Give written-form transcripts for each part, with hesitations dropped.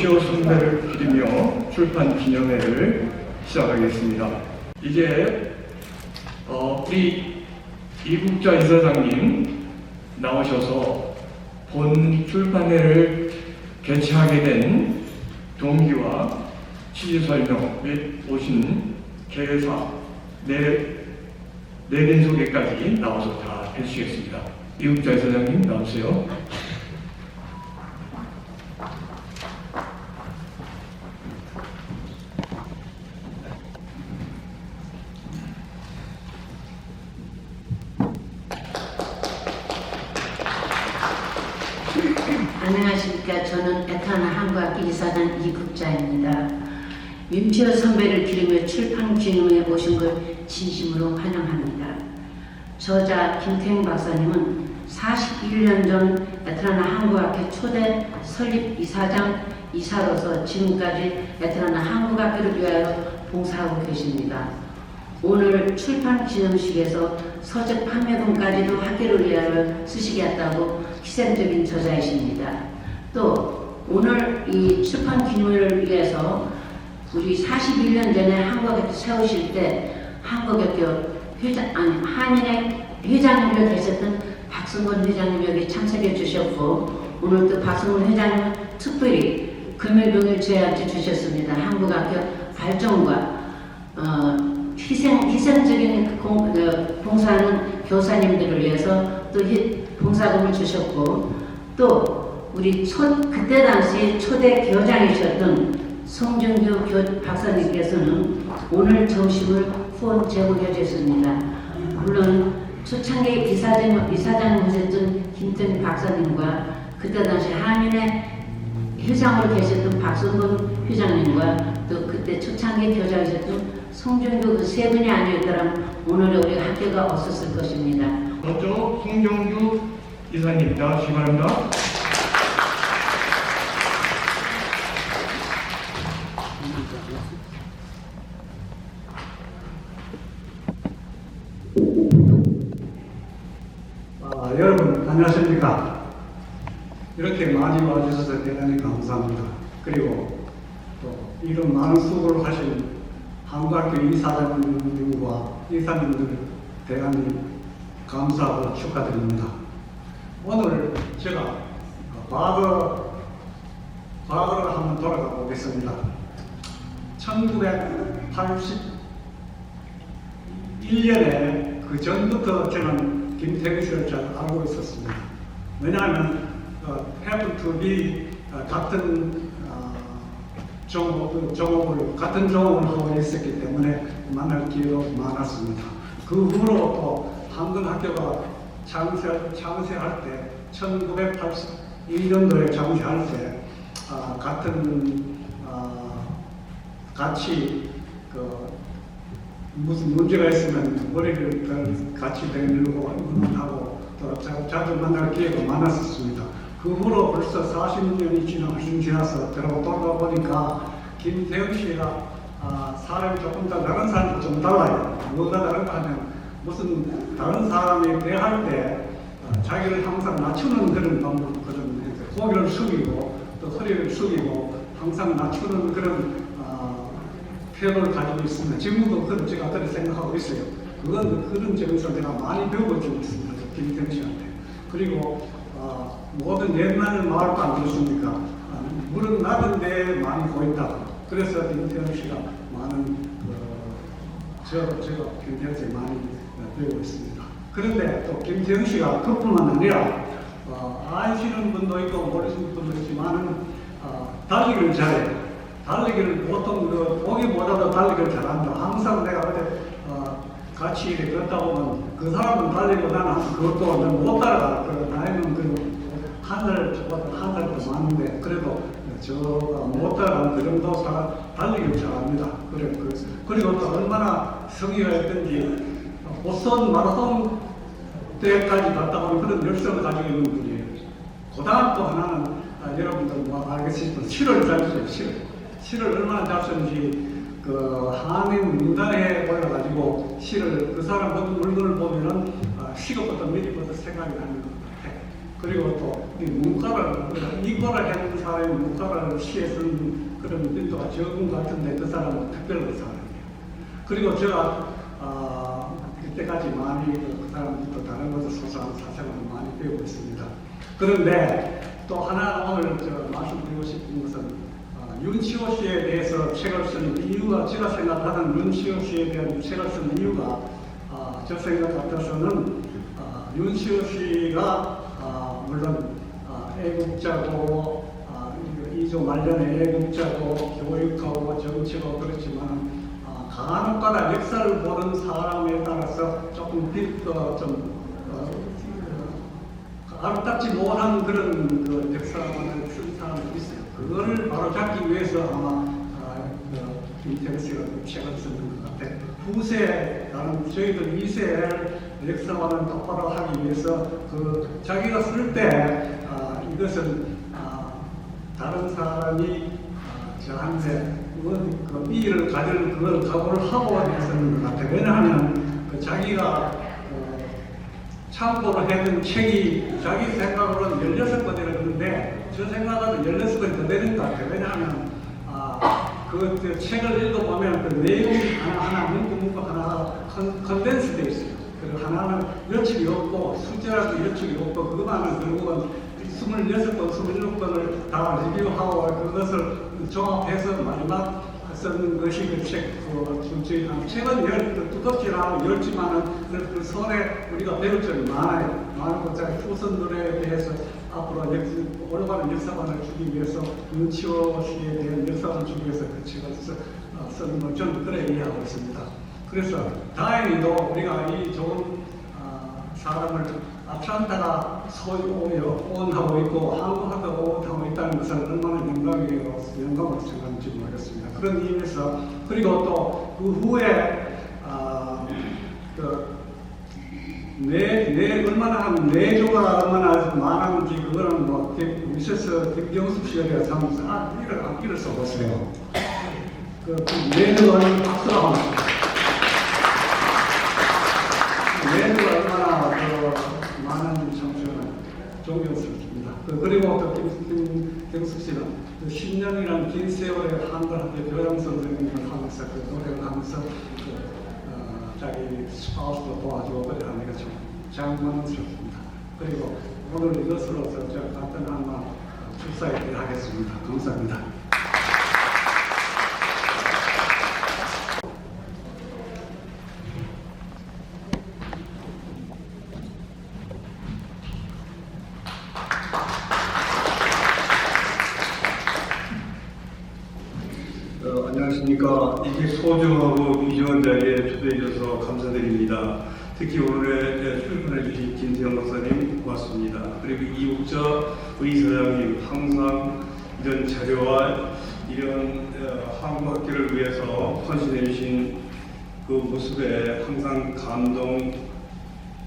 원조 선배를 기리며 출판 기념회를 시작하겠습니다. 이제 우리 이국자 이사장님 나오셔서 본 출판회를 개최하게 된 동기와 취지 설명 및 오신 개회사 내린 소개까지 나와서 다 해주시겠습니다. 이국자 이사장님 나오세요. 안녕하십니까. 저는 에타나 한국학교 이사장 이국자입니다. 윤치호 선배를 기리며 출판 기념회에 오신 걸 진심으로 환영합니다. 저자 김태형 박사님은 41년 전 에타나 한국학교 초대 설립 이사로서 지금까지 에타나 한국학교를 위하여 봉사하고 계십니다. 오늘 출판 기념식에서 서적 판매금까지도 학교를 위하여 쓰시겠다고 희생적인 저자이십니다. 또 오늘 이 출판 기념회를 위해서 우리 41년 전에 한국학교 세우실 때 한국학교 한인회 회장님으로 계셨던 박승건 회장님 여기 참석해 주셨고, 오늘 또 박승건 회장님은 특별히 금일봉일 저희한테 주셨습니다. 한국학교 발전과 희생적인 봉사하는 교사님들을 위해서 또 봉사금을 주셨고, 또 우리 그때 당시 초대 교장이셨던 송정규 박사님께서는 오늘 점심을 후원 제공해 주셨습니다. 물론 초창기 이사장님 하셨던 김태형 박사님과 그때 당시 한인회 회장으로 계셨던 박성근 회장님과 또 그때 초창기 교장이셨던 송정규 그 세 분이 아니었더라면 오늘 우리 학교가 없었을 것입니다. 먼저 송정규 이사님 나와주시기 바랍니다. 여러분 안녕하십니까. 이렇게 많이 와주셔서 대단히 감사합니다. 그리고 또 이런 많은 수고를 하신 한국학교 이사장님과 이사님들 대단히 감사하고 축하드립니다. 오늘 제가 과거로 한번 돌아가 보겠습니다. 1981년에 그 전부터 저는 김태규 씨를 잘 알고 있었습니다. 왜냐하면 happen to be 같은 같은 종업을 하고 있었기 때문에 만날 기회가 많았습니다. 그 후로 또 한국학교가 창세할 때 1981년도에 창세할 때 같이 무슨 문제가 있으면 머리를 같이 내밀고 의논하고 또 자주 만날 기회가 많았었습니다. 그 후로 벌써 40년이 훨씬 지나서 돌아가 보니까 김태형 씨가 사람이 조금 더 다른 사람과 좀 달라요. 뭐가 다른가 하면 무슨 다른 사람이 대할 때 자기를 항상 낮추는 그런 방법, 그런 고개를 숙이고 또 허리를 숙이고 항상 낮추는 그런 태도를 가지고 있습니다. 지금도 그런 제가 어떻게 생각하고 있어요. 그런 점에서 제가 많이 배워주고 있습니다. 김태형 씨한테. 그리고 모든 옛날 말도 안 들었습니까? 물은 낮은데 많이 보인다. 그래서 김태형 씨가 많은 제가 김태형 씨 많이 배우고 있습니다. 그런데 또 김태형 씨가 그뿐만 아니라 아시는 분도 있고 모르시는 분도 있지만은 달리기를 잘해요. 달리기를 보통 보기보다도 달리기를 잘한다. 항상 내가 어제 같이 이렇게 걷다 보면 그 사람은 달리고 나는 그것도 못 따라가. 나이는 한 달 더 많은데 그래도 저가 못 따라가는 그 정도 사람 달리기를 잘합니다. 그리고 또 얼마나 성의가 있든지 보스턴 마라톤 대회까지 갔다 오는 그런 열성을 가지고 있는 분이에요. 그 다음 또 하나는 여러분들 알겠지만 시를 잘 써요. 시를 얼마나 잘 쓰는지 한인 문단에 올라가지고 시를 그 사람 모든 물건을 보면은 시것부터 미리부터 생각이 나는 것 같아요. 그리고 또 이 문과를 이과를 해놓은 사람이 문과를 시에 쓴 그런 빈도가 적은 것 같은데 그 사람은 특별한 사람이에요. 그리고 제가 그때까지 많이 그 사람들도 다른 것을 소소한 사생활을 많이 배우고 있습니다. 그런데 또 하나 오늘 말씀드리고 싶은 것은 윤치호 씨에 대해서 책을 쓴 이유가, 제가 생각하는 윤치호 씨에 대한 책을 쓴 이유가 저 생각 같아서는 윤치호 씨가 물론 애국자고 이조 말년에 애국자고 교육하고 정치고 그렇지만 간혹가다 역사를 보는 사람에 따라서 조금 좀 아름답지 못한 그런 그 역사관을 쓴 사람이 있어요. 그거를 바로 잡기 위해서 아마 김태우 씨가 책을 쓰는 것 같아요. 후세, 나는 저희들 2세 역사관을 똑바로 하기 위해서 자기가 쓸 때 이것은 다른 사람이 저한테 그 이의를 가질 그걸 각오를 하고 쓰는 것 같아요. 왜냐하면 자기가 참고로 했던 책이 자기 생각으로는 16권이라 그러는데 저 생각으로는 16권이 더 되는 것 같아요. 왜냐하면 그 책을 읽어보면 그 내용이 하나하나 문구 하나 컨덴스 되어 있어요. 그리고 하나는 여측이 없고 숫자라도 여측이 없고 그것만은 결국은 26권, 27권을 다 리뷰하고 그것을 종합해서 마지막 쓰는 것이 그 책, 책은 두껍지 않고 얇지만은 그 손에 우리가 배울 점이 많아요. 많고 후손들에 대해서 앞으로 올바른 역사관을 주기 위해서 윤치호 씨에 대한 역사관을 주기 위해서 그 책을 쓰는 걸 저는 그래 이해하고 있습니다. 그래서 다행히도 우리가 이 좋은 사람을 아틀란타가 오온하고 있고 한국하고 오온하고 있다는 것은 얼마나 영광으로 생각하는지 모르겠습니다. 그런 의미에서 그리고 또 그 후에 얼마나 하면 내조가 얼마나 많은지 그거는 뭐 미세스 김경숙 씨가 대해서 한번 악기를 써보세요. 그 내조가 박수로 한번 내조가 얼마나 많은 청소는 존경스럽습니다. 그리고 또 김경숙 씨는 10년이라는 긴 세월에 한글한테 교양 선생님을 하면서 노력을 하면서 자기 스파우스도 도와주고 그래 하는 게 참 장만스럽습니다. 그리고 오늘 이것으로서 제가 간단한 축사에 하겠습니다. 감사합니다. 안녕하십니까. 이렇게 소중하고 귀중한 자리에 초대해 주셔서 감사드립니다. 특히 오늘의 출연해 주신 김태형 박사님 고맙습니다. 그리고 이옥자 의사장님 항상 이런 자료와 이런 한국학교를 위해서 헌신해 주신 그 모습에 항상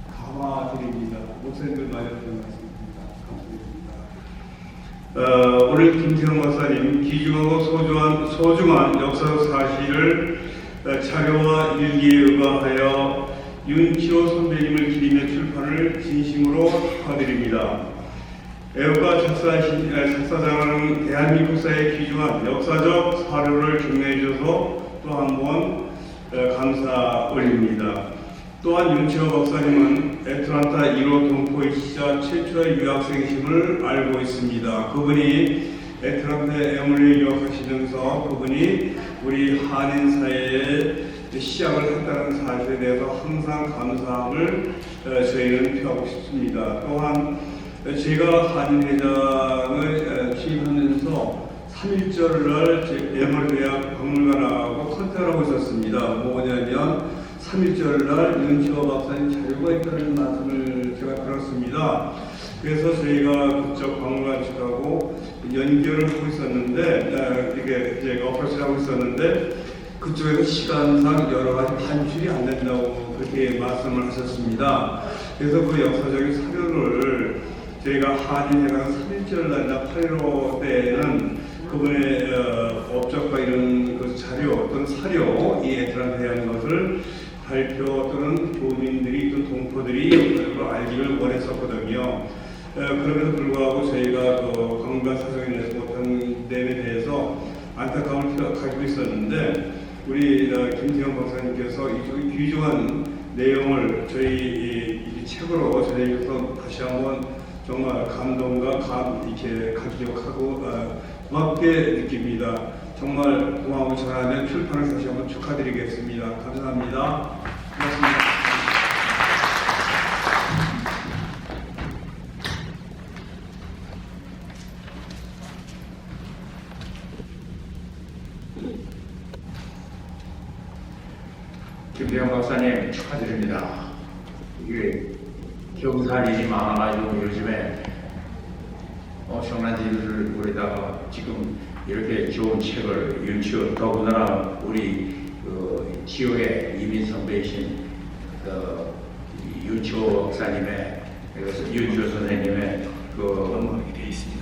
감화드립니다. 목사님들 많이 말씀드립니다. 오늘 김태형 박사님 귀중하고 소중한 역사적 사실을 자료와 일기에 의거하여 윤치호 선배님을 기리며 출판을 진심으로 축하드립니다. 애국가 작사장은 대한민국사의 귀중한 역사적 사료를 정리해 주셔서 또 한 번 감사 올립니다. 또한 윤치호 박사님은 애틀란타 1호 동포이시자 최초의 유학생이심을 알고 있습니다. 그분이 애틀란타에 에밀리에 유학하시면서 그분이 우리 한인 사회에 시작을 했다는 사실에 대해서 항상 감사함을 저희는 표하고 싶습니다. 또한 제가 한인회장을 취임하면서 3.1절날 에밀리에 박물관하고 컨택을 하고 있었습니다. 뭐냐면 3.1절날 윤치호 박사님 자료가 있다는 말씀을 제가 들었습니다. 그래서 저희가 그쪽 박물관 측하고 연결을 하고 있었는데 이게 제가 어프로치를 하고 있었는데 그쪽에서 시간상 여러 가지 반출이 안 된다고 그렇게 말씀을 하셨습니다. 그래서 그 역사적인 사료를 저희가 한인회관 3.1절날이나 8.15 때에는 그분의 업적과 이런 그 자료 또는 사료 이 애틀란타에 대한 것을 발표 또는 교민들이 또 동포들이 역사적으로 알기를 원했었거든요. 그럼에도 불구하고 저희가 관광 사정에 대해서 못한 점에 대해서 안타까움을 가지고 있었는데 우리 김태형 박사님께서 이 귀중한 내용을 저희 이 책으로 전해주셔서 다시 한번 정말 감동과 이렇게 감격하고 고맙게 느낍니다. 정말 고마움을 전하는 출판을 다시 한번 축하드리겠습니다. 감사합니다. 고맙습니다. 김태형 박사님 축하드립니다. 이게 경찰 일이 많아가지고 요즘에 엄청난 일을 벌이다가 지금 이렇게 좋은 책을 윤치호, 더군다나 우리 지역의 이민 선배이신 윤치호 박사님의 윤치호 선생님의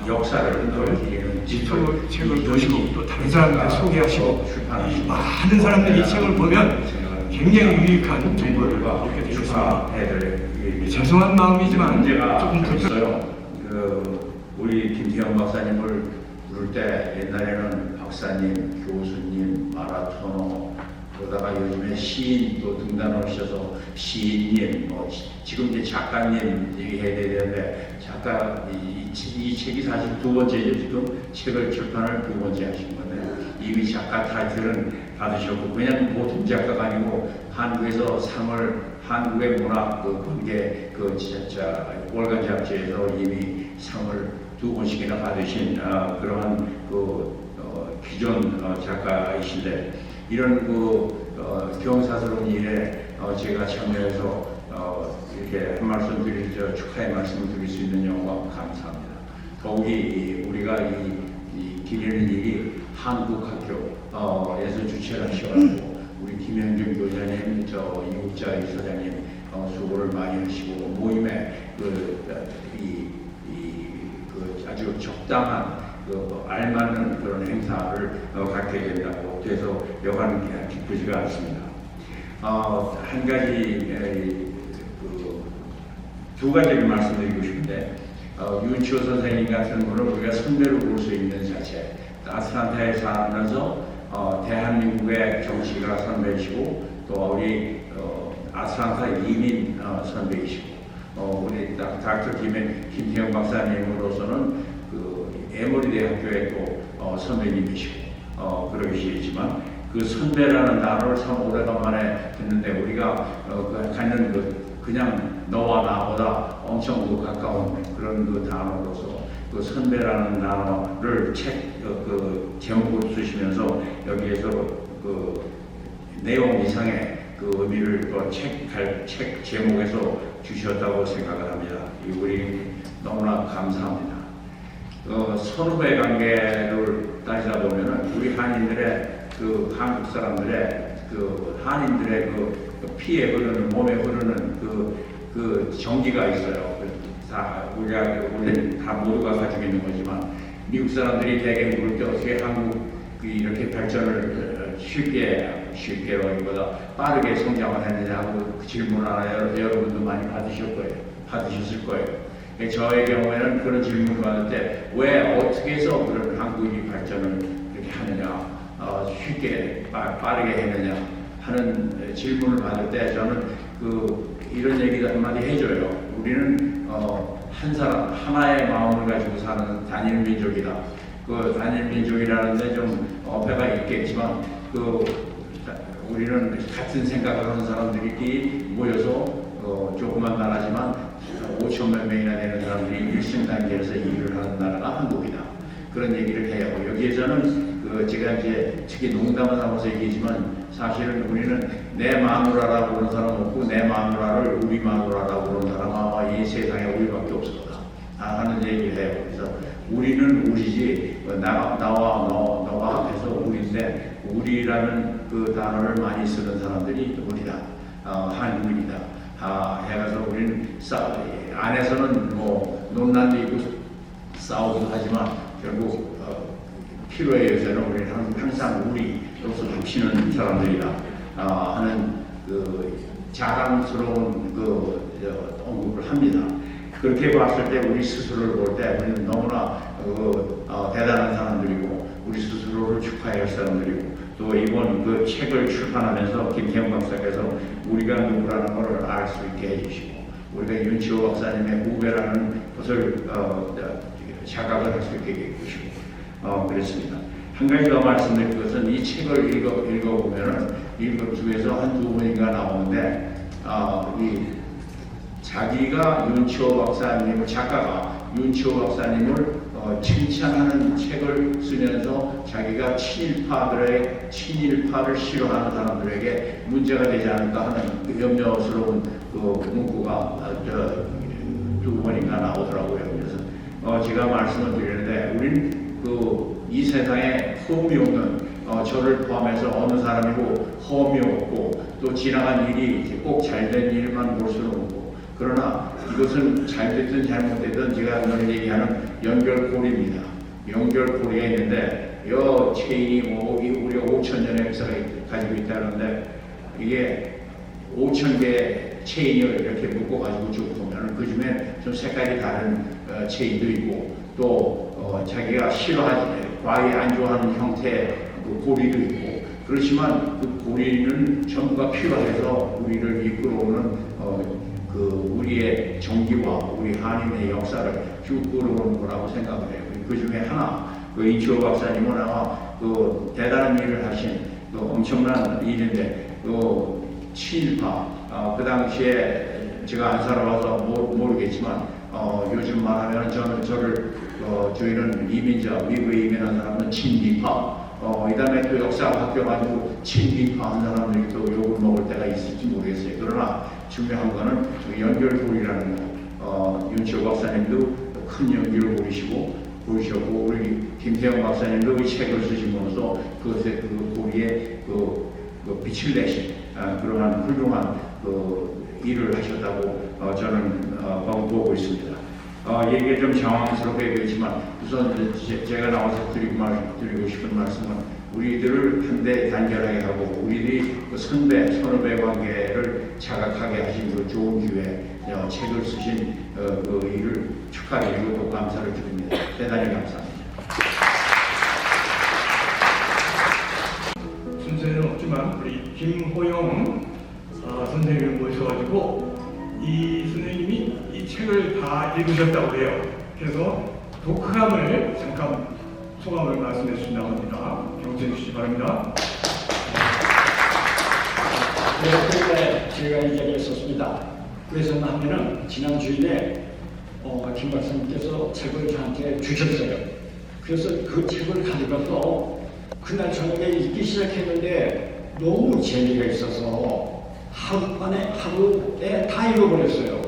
역사를 보여드리는 책을 보시고 또 다른 사람들 소개하시고 출판하시고 많은 사람들이 이 책을 보면 굉장히 유익한 정보를 얻게 되셨습니다. 죄송한 마음이지만 문제가 조금 있어요. 우리 김태형 박사님을 부를 때 옛날에는 박사님, 교수님, 마라토너, 그러다가 요즘에 시인 또 등단하셔서 시인님, 지금 이제 작가님 얘기해야 되는데 작가 이 책이 사실 두 번째죠. 지금 책을 출판을 두 번째 하신 건데 이미 작가 타이틀은 받으셨고 그냥 보통 작가가 아니고 한국에서 상을 한국의 문학 관계 월간 잡지에서 이미 상을 두 번씩이나 받으신 그러한 기존 작가이신데 이런 경사스러운 일에 제가 참여해서 이렇게 한 말씀 축하의 말씀을 드릴 수 있는 영광 감사합니다. 더욱이 우리가 이 기리는 일이 한국학교에서 주최를 하셔가지고 우리 김현중 교장님, 이국자 이사장님 수고를 많이 하시고 모임에 아주 적당한 알맞는 그런 행사를 갖게 된다고 돼서 여간 기쁘지가 않습니다. 한 가지 두 가지를 말씀드리고 싶은데 윤치호 선생님 같은 분을 우리가 선배로 볼 수 있는 자체 아틀란타에 살면서 대한민국의 정치가 선배이시고 또 우리 아틀란타 이민 선배이시고 우리 닥터 김태형 박사님으로서는 에머리 대학교의 또 선배님이시고 그러시지만 그 선배라는 단어를 참 오래간만에 듣는데 우리가 갖는 그냥 너와 나보다 엄청 가까운 그런 단어로서 선배라는 단어를 책 제목으로 쓰시면서 여기에서 내용 이상의 의미를 책 제목에서 주셨다고 생각을 합니다. 우리 너무나 감사합니다. 선후배 관계를 따지다 보면은 우리 한인들의 한국 사람들의 한인들의 피에 흐르는 몸에 흐르는 정기가 있어요. 우리가 다 모두가 가지고 있는 거지만 미국 사람들이 대개 물을 때 어떻게 한국 이렇게 발전을 쉽게보다 빠르게 성장을 했느냐 하고 그 질문 하나 여러분도 많이 받으셨을 거예요. 저의 경우에는 그런 질문을 받을 때 왜 어떻게 해서 그런 한국이 발전을 이렇게 하느냐 쉽게 빠르게 했느냐 하는 질문을 받을 때 저는 이런 얘기도 한마디 해줘요. 우리는 한 사람 하나의 마음을 가지고 사는 단일 민족이다. 단일 민족이라는데 좀 어폐가 있겠지만 우리는 같은 생각을 하는 사람들끼리 모여서 조그만 나라지만 5천만 명이나 되는 사람들이 일심단계에서 일을 하는 나라가 한국이다. 그런 얘기를 해요. 여기에서는 제가 이제 특히 농담을 하면서 얘기지만 사실은 우리는 내 마누라라고 그러는 사람 없고 내 마누라를 우리 마누라라고 그러는 사람 아마 이 세상에 우리밖에 없을 거다 하는 얘기를 해요. 그래서 우리는 우리지 나와 너가 앞에서 우리인데 우리라는 단어를 많이 쓰는 사람들이 우리다. 한국인이다. 해가서 우리는 안에서는 논란도 있고 싸우기도 하지만 결국 필요에 의해서는 우리는 항상 우리로서 합치는 사람들이다 하는 자랑스러운 언급을 합니다. 그렇게 봤을 때 우리 스스로를 볼 때 우리는 너무나 대단한 사람들이고 우리 스스로를 축하해야 할 사람들이고 또 이번 그 책을 출판하면서 김태형 박사께서 우리가 누구라는 것을 알 수 있게 해주시고 우리가 윤치호 박사님의 후배라는 것을 자각을 할 수 있게 해주시고 그랬습니다. 한 가지 더 말씀드릴 것은 이 책을 읽어보면은 중에서 한두 번인가 나오는데 이 자기가 윤치호 박사님을 작가가 윤치호 박사님을 칭찬하는 책을 쓰면서 자기가 친일파를 싫어하는 사람들에게 문제가 되지 않을까 하는 그 염려스러운 그 문구가 두 번인가 나오더라고요. 그래서 제가 말씀을 드리는데 우리는 이 세상에 흠이 없는 저를 포함해서 어느 사람이고 험이 없고 또 지나간 일이 꼭 잘된 일만 볼 수는 없고 그러나 이것은 잘됐든 잘못됐든 제가 늘 얘기하는 연결고리입니다. 연결고리가 있는데 이 체인이 우리가 5,000년의 역사를 가지고 있다는데 이게 5,000개의 체인을 이렇게 묶어가지고 쭉 보면 그 중에 좀 색깔이 다른 체인도 있고 또 자기가 싫어하지 과히 안 좋아하는 형태의 그 고리도 있고 그렇지만 그 고리는 전부가 필요해서 우리를 이끌어오는 그 우리의 정기와 우리 한인의 역사를 쭉 끌어오는 거라고 생각을 해요. 그 중에 하나 그 이치호 박사님은 아마 그 대단한 일을 하신 그 엄청난 일인데 그 친일파 그 당시에 제가 안 살아봐서 모르겠지만 요즘 말하면 저희는 이민자 미국에 이민한 사람은 친미파 이 다음에 또 역사가 바뀌어가지고 친미파 한 사람들이 또 욕을 먹을 때가 있을지 모르겠어요. 그러나 중요한 거는 연결고리라는 거 윤치호 박사님도 큰 연기를 보이셨고 우리 김태형 박사님도 이 책을 쓰시면서 그 고리에 빛을 내신 그러한 훌륭한 일을 하셨다고 저는 보고 있습니다. 얘기가 좀 장황스럽게 되지만 우선 제가 나와서 드리고 싶은 말씀은 우리들을 한데 단결하게 하고 우리들이 그 선후배 관계를 자각하게 하신 그 좋은 기회 책을 쓰신 그 일을 축하드리고 또 감사를 드립니다. 대단히 감사합니다. 순서에는 없지만 우리 김호영 선생님을 모셔가지고 이 선생님이 이 책을 다 읽으셨다고 해요. 그래서 독후감을 잠깐 소감을 말씀해 주신다고 합니다. 경청해 주시기 바랍니다. 네, 그때 제가 이 자리에 있었습니다. 그래서 하면은 지난 주일에 김 박사님께서 책을 저한테 주셨어요. 그래서 그 책을 가져가서 그날 저녁에 읽기 시작했는데 너무 재미가 있어서 하루에 다 읽어버렸어요.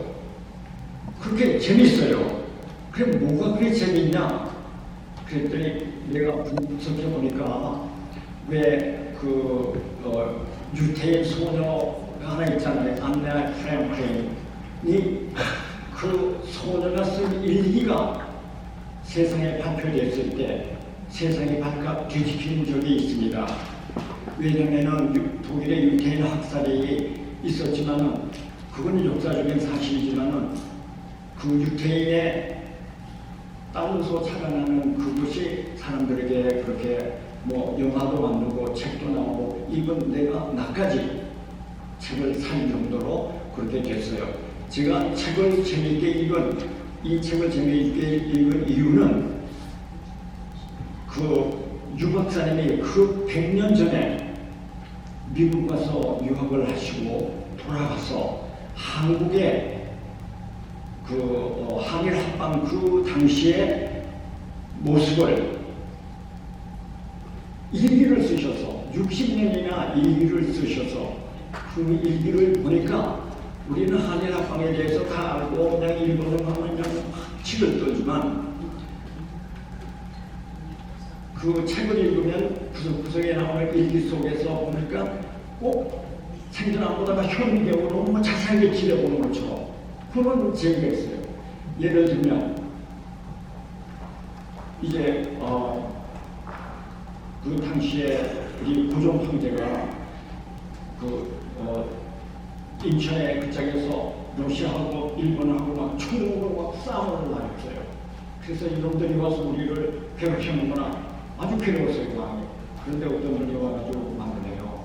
그렇게 재밌어요. 그래 뭐가 그렇게 재밌냐? 그랬더니 내가 분석해 보니까 왜 유태인 소녀가 하나 있잖아요. 안나 프랭클린이 그 소녀가 쓴 일기가 세상에 발표됐을 때 세상이 발칵 뒤집히는 적이 있습니다. 왜냐면은 독일의 유태인 학살이 있었지만은 그건 역사적인 사실이지만은 그 유태인의 땅에서 자라나는 그것이 사람들에게 그렇게 뭐 영화도 만들고 책도 나오고 이건 나까지 책을 산 정도로 그렇게 됐어요. 제가 책을 재미있게 읽은 이유는 유 박사님이 100년 전에 미국 가서 유학을 하시고 돌아가서 한국의 한일 합방 그 당시의 모습을 일기를 쓰셔서 60년이나 일기를 쓰셔서 그 일기를 보니까 우리는 한일 합방에 대해서 다 알고 그냥 일본을 하면 그냥 치를 떠지만 그 책을 읽으면 구석구석에 나오는 일기 속에서 보니까 꼭 생전보다가 현대적으로 너무 자세하게 지려보는 것처럼 그런 재미가 있어요. 예를 들면 이제 그 당시에 우리 고종 황제가 인천의 그 짝에서 러시아하고 일본하고 막 총으로 막 싸움을 나눴어요. 그래서 이놈들이 와서 우리를 괴롭히는구나. 아주 괴로웠어요, 마음이. 그런데 어떤 분이 와가지고 말을 해요.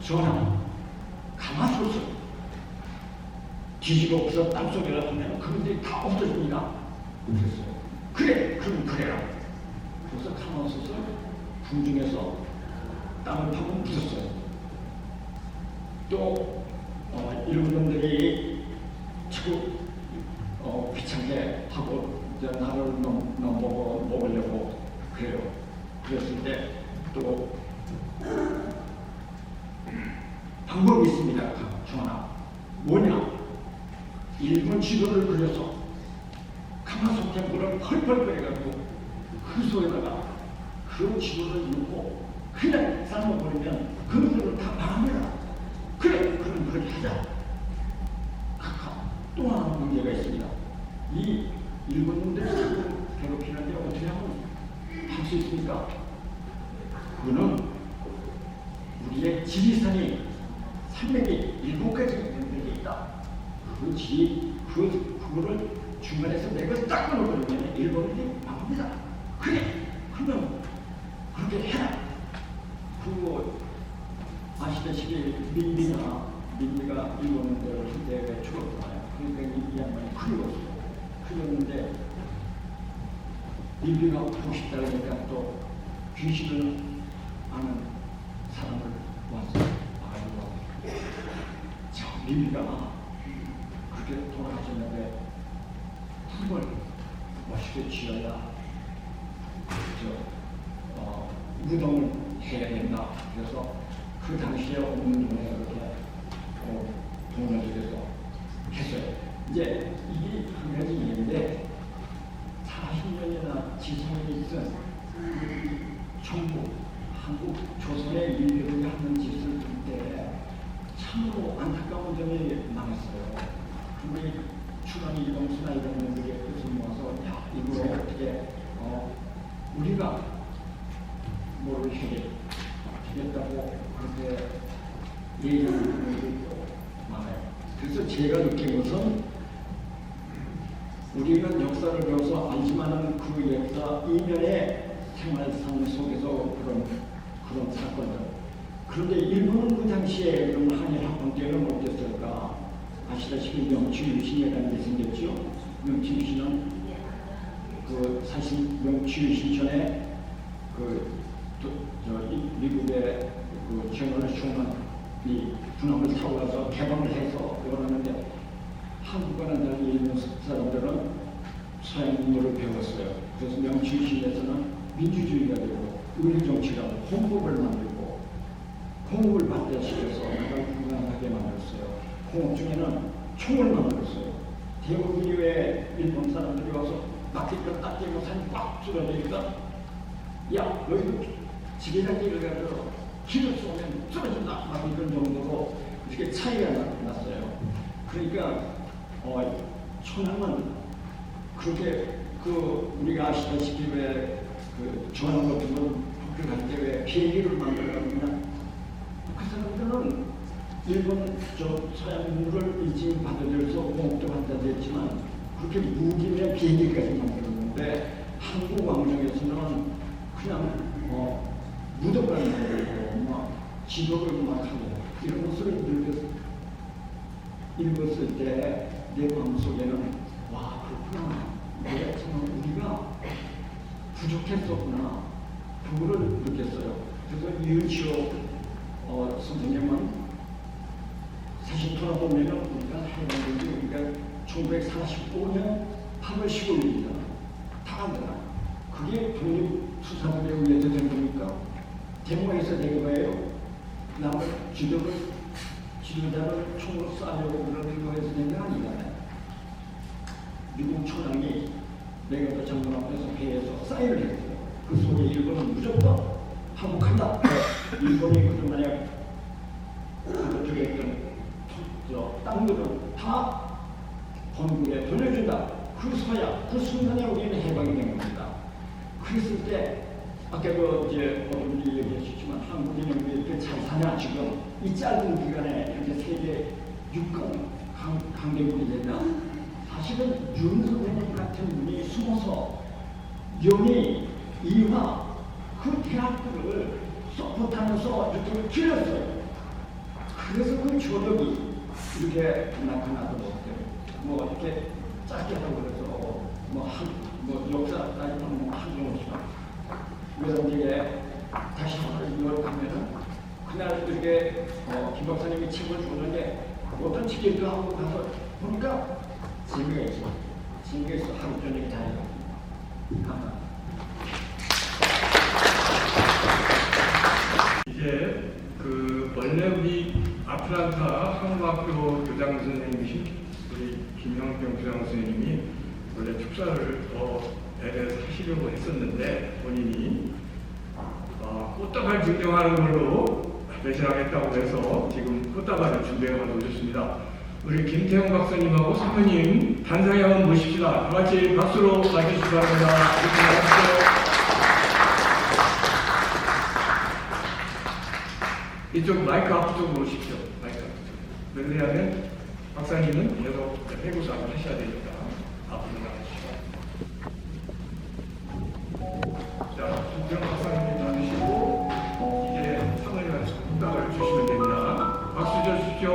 전하, 가마솥을 뒤집어 엎어서 땅속에다 두면 그분들이 다 없어집니다. 그랬어요. 그래, 그럼 그래라. 그래서 가마솥을 궁중에서 땅을 파고 부쉈어요. 또 이런 분들이 자꾸 귀찮게 하고 이제 나를 넘보고 먹으려고 그래요. 그랬을 때 또 방법이 있습니다. 전하. 뭐냐? 일본 지도를 그려서 가마솥에 물을 펄펄 끓여가지고 그 속에다가 그 지도를 넣고 그냥 삶아버리면 그 물을 다 말합니다. 그래, 그럼 그렇게 하자. 또 하나 문제가 있습니다. 이 일본 놈들이 자꾸 괴롭히는데 어떻게 하면 할 수 있습니까? 그거는 우리의 지리산이 307가지 게 있다. 그거를 중간에서 맥을 딱 끊어버리면 일본인이 나옵니다. 그래, 그러면 그렇게 해라. 그거 아시다시피 민미가 일본인들을 그때 죽었잖아요. 그러니까 이 양반이 그리웠어요. 그렸는데 민미가 보고 싶다 그러니까 또 귀신을 아는 사람을 와서 와가지고 자, 민미가 그렇게 돌아가셨는데 꿈을 멋있게 지어야 무덤을 해야 된다. 그래서 그 당시에 없는 돈에 그렇게 돈을 들여서 했어요. 이제 이게 한 가지 얘기인데 40년이나 지성이 있은 정부, 한국 조선의 인류들이 하는 짓을 볼 때 참으로 안타까운 점이 많았어요. 근데 추가니 이동수나 이런 분들이 뜻을 모아서 야, 이거 어떻게 우리가 뭐를 하겠다고 그렇게 얘기하는 분들이 많아요. 그래서 제가 느낀 것은 우리는 역사를 배워서 알지만은 그 역사 이면의 생활상 속에서 그런 사건들. 그런데 일본은 그 당시에 그런 한일 합방 때는 어땠을까? 아시다시피 명치유신이라는 게 생겼죠. 명치유신은 사실 명치유신 전에 미국의 제너럴 슈먼이 군함을 타고 가서 개방을 해서 그러는데 한국과는 달리 일본 사람들은 서양 문물을 배웠어요. 그래서 명치유신에서는 민주주의가 되고 의료정치라고 헌법을 만들고 공업을 발달시켜서 나라를 건강하게 만들었어요. 공업 중에는 총을 만들었어요. 대부분 이외에 일본 사람들이 와서 막히고 딱 대고 산이 꽉 줄어드니까 야, 너희도 지게장기를 가지고 길을 쏘면 쓰러진다. 막 이런 정도로 이렇게 차이가 났어요. 그러니까 천황은 그렇게 우리가 아시다시피 왜 전황 같은 건 학교 갈 때 왜 비행기를 만들어가면 그 사람들은 일본 서양 문물을 일찍 받아들여서 공업도 받아들였지만 그렇게 무기면 비행기까지 만들었는데 한국 왕정에서는 그냥 무덤을 만들고 막 지도를 막 하고 이런 것을 읽었을 때 내 마음속에는 와, 그렇구나. 내가 참 우리가 부족했었구나. 그거를 느꼈어요. 그래서 이은시호 선생님은 사실 돌아보면 우리가 해본 게 우리가 1945년 8월 15일이잖아. 다 안되나. 그게 독립수사들에 의해서 된 겁니까? 데모에서 된 거예요. 남을 지도자를 총으로 쏴려고 그러는 거에서 된 게 아니잖아요. 미국 초장이 내가 장관 앞에서 회의에서 사인을 했어요. 그 속에 일본은 무조건 항복한다. 일본이 그저 만약 그쪽에 있던 땅들은 다 본국에 돌려준다. 그 순간에 우리는 해방이 된 겁니다. 그랬을 때 아까 이제 어른들이 얘기하셨지만 한국인이 왜 이렇게 잘 사냐 지금 이 짧은 기간에 현재 세계 6강 강대국이 되면 사실은 윤석열 같은 분이 숨어서 연희, 이화 그 대학들을 서포트하면서 이렇게 길렀어요. 그래서 그 조력이 이렇게 나타나도 못해요. 뭐 이렇게 짧게 하고 그래서 뭐 역사 따지면 뭐 한정호 씨가 외동지에 다시 한번 이걸 가면은 그날 이렇게 김 박사님이 책을 주는데 어떤 책일까 하고 가서 보니까 재미가 있어. 재미가 있어. 하루 저녁에 다 해요. 이제 그 원래 우리 아틀란타 한국학교 교장 선생님이신 우리 김형병 교장 선생님이 원래 축사를 더 LA에서 하시려고 했었는데 본인이 꽃다발 증정하는 걸로 배신하겠다고 해서 지금 꽃다발을 준비해 오셨습니다. 우리 김태형 박사님하고 사모님 단상에 한번 모십시다. 다 같이 박수로 맞으시기 바랍니다. 이렇게 나가시죠. 이쪽 마이크 앞쪽으로 오십시오. 마이크 앞쪽. 왜냐하면 박사님은 계속 회고사를 하셔야 되니까 앞으로 나가시죠. 자, 김태형 박사님 받으시고 이제 사모님한테 꽃다발을 주시면 됩니다. 박수 주십시오.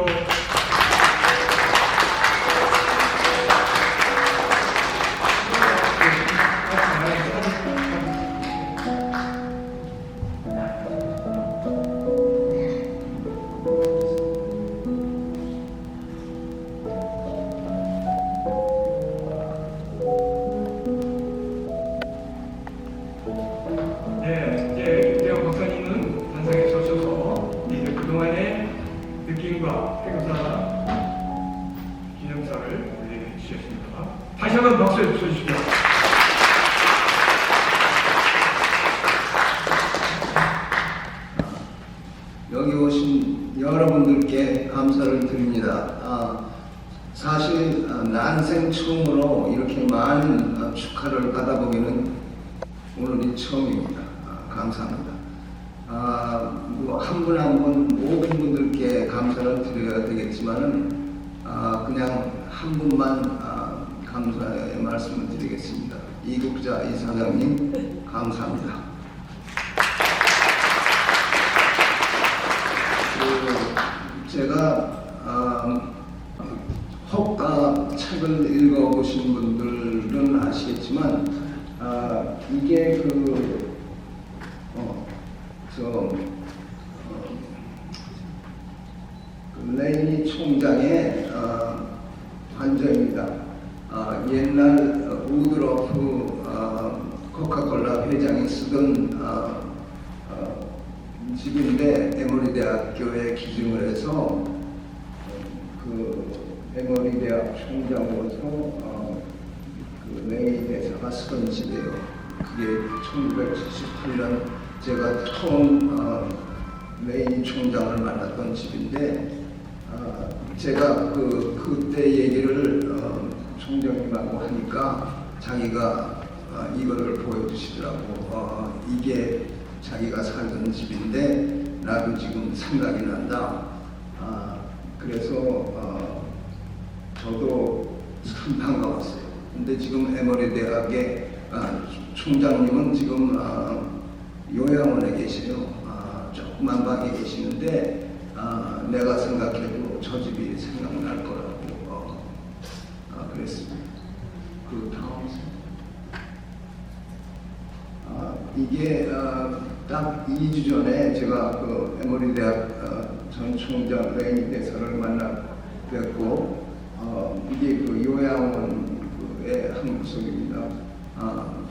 네, 이제 김태형 박사님은 단상에 서셔서 이제 그동안의 느낌과 회고사 기념사를 올려해 주셨습니다. 다시 한번 박수 주십시오. 여기 오신 여러분들께 감사를 드립니다. 사실 난생 처음으로 이렇게 많은 축하를 받아보기는 오늘이 처음입니다. 감사합니다. 한 분 한 분 모든 분들께 감사를 드려야 되겠지만은 그냥 한 분만 감사의 말씀을 드리겠습니다. 이국자 이사장님 감사합니다. 제가 혹 책을 읽어보신 분들은 아시겠지만 이게 레이니 총장의 관저입니다. 옛날 우드러프 코카콜라 회장이 쓰던 집인데 에머리 대학교에 기증을 해서 그 에머리 대학 총장으로서 그 레이니 대사가 쓰던 집이에요. 그게 1978년 제가 처음 레이니 총장을 만났던 집인데 제가 그때 얘기를 총장님하고 하니까 자기가 이거를 보여주시더라고. 이게 자기가 살던 집인데 나도 지금 생각이 난다. 그래서 저도 참 반가웠어요. 근데 지금 에머리 대학의 총장님은 지금 요양원에 계세요. 조그만 방에 계시는데 내가 생각해도 저 집이 생각날 거라고 그랬습니다. 그 다음 이게 딱 2주 전에 제가 그 에머리 대학 전 총장 레이니 대사를 만나 뵙고 이게 그 요양원의 한 구석입니다.